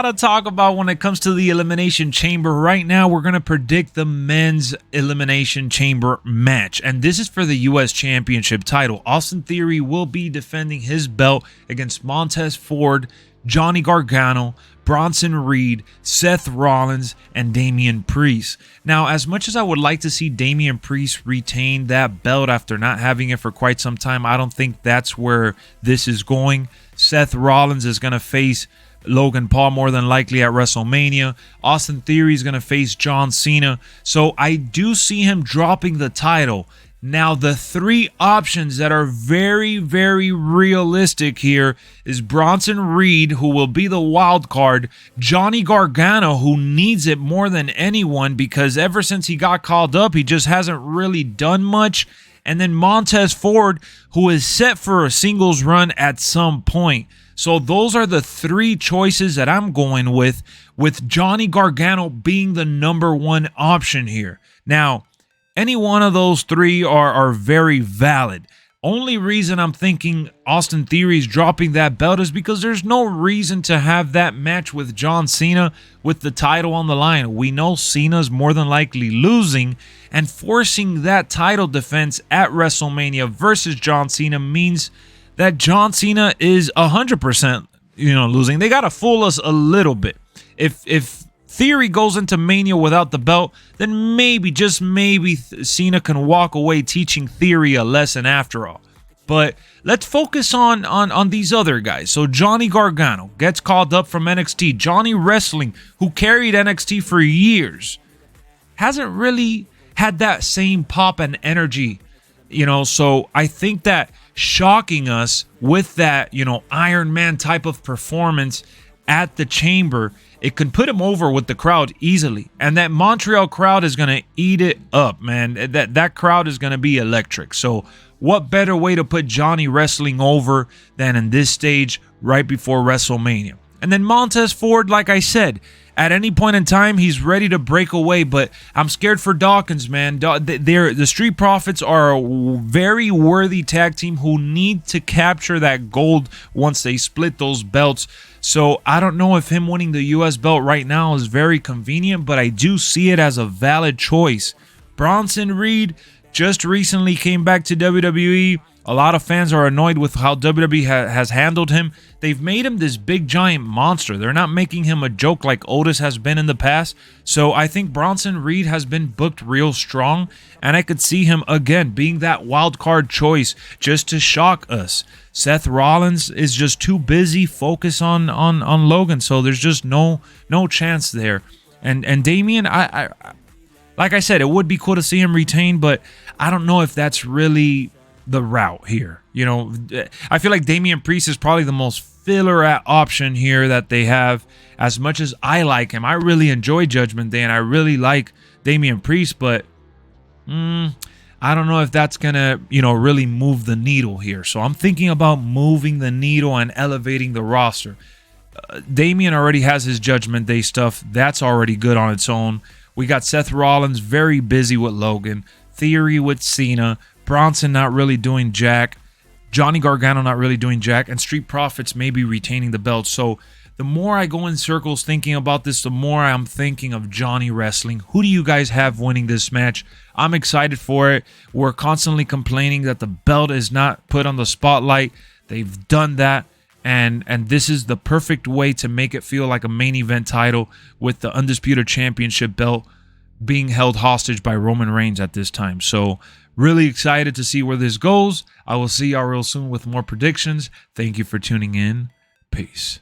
lot to talk about when it comes to the Elimination Chamber. Right now, we're going to predict the men's Elimination Chamber match. And this is for the U.S. Championship title. Austin Theory will be defending his belt against Montez Ford, Johnny Gargano, Bronson Reed, Seth Rollins, and Damian Priest. Now, as much as I would like to see Damian Priest retain that belt after not having it for quite some time, I don't think that's where this is going. Seth Rollins is going to face Logan Paul more than likely at WrestleMania. Austin Theory is going to face John Cena. So I do see him dropping the title. Now, the three options that are very, very realistic here is Bronson Reed, who will be the wild card, Johnny Gargano, who needs it more than anyone because ever since he got called up, he just hasn't really done much, and then Montez Ford, who is set for a singles run at some point. So those are the three choices that I'm going with Johnny Gargano being the number one option here. Now, any one of those three are very valid. Only reason I'm thinking Austin Theory's dropping that belt is because there's no reason to have that match with John Cena with the title on the line. We know Cena's more than likely losing, and forcing that title defense at WrestleMania versus John Cena means that John Cena is 100%, losing. They got to fool us a little bit. If Theory goes into Mania without the belt, then maybe, just maybe, Cena can walk away teaching Theory a lesson after all. But let's focus on these other guys. So Johnny Gargano gets called up from NXT. Johnny Wrestling, who carried NXT for years, hasn't really had that same pop and energy, so I think that shocking us with that, Iron Man type of performance at the Chamber, it can put him over with the crowd easily. And that Montreal crowd is going to eat it up, man. That crowd is going to be electric. So what better way to put Johnny Wrestling over than in this stage right before WrestleMania? And then Montez Ford, like I said, at any point in time, he's ready to break away, but I'm scared for Dawkins, man. The Street Profits are a very worthy tag team who need to capture that gold once they split those belts. So I don't know if him winning the U.S. belt right now is very convenient, but I do see it as a valid choice. Bronson Reed just recently came back to WWE. A lot of fans are annoyed with how WWE has handled him. They've made him this big giant monster. They're not making him a joke like Otis has been in the past. So I think Bronson Reed has been booked real strong, and I could see him again being that wild card choice just to shock us. Seth Rollins is just too busy focused on Logan, so there's just no chance there. And Damian, I like I said, it would be cool to see him retain, but I don't know if that's really the route here. I feel like Damian Priest is probably the most filler option here that they have. As much as I like him, I really enjoy Judgment Day and I really like Damian Priest, but I don't know if that's gonna really move the needle here. So I'm thinking about moving the needle and elevating the roster. Damian already has his Judgment Day stuff. That's already good on its own. We got Seth Rollins very busy with Logan, Theory with Cena, Bronson not really doing jack, Johnny Gargano not really doing jack, and Street Profits maybe retaining the belt. So the more I go in circles thinking about this, the more I'm thinking of Johnny Wrestling. Who do you guys have winning this match? I'm excited for it. We're constantly complaining that the belt is not put on the spotlight. They've done that. And this is the perfect way to make it feel like a main event title with the Undisputed Championship belt being held hostage by Roman Reigns at this time. So really excited to see where this goes. I will see y'all real soon with more predictions. Thank you for tuning in. Peace.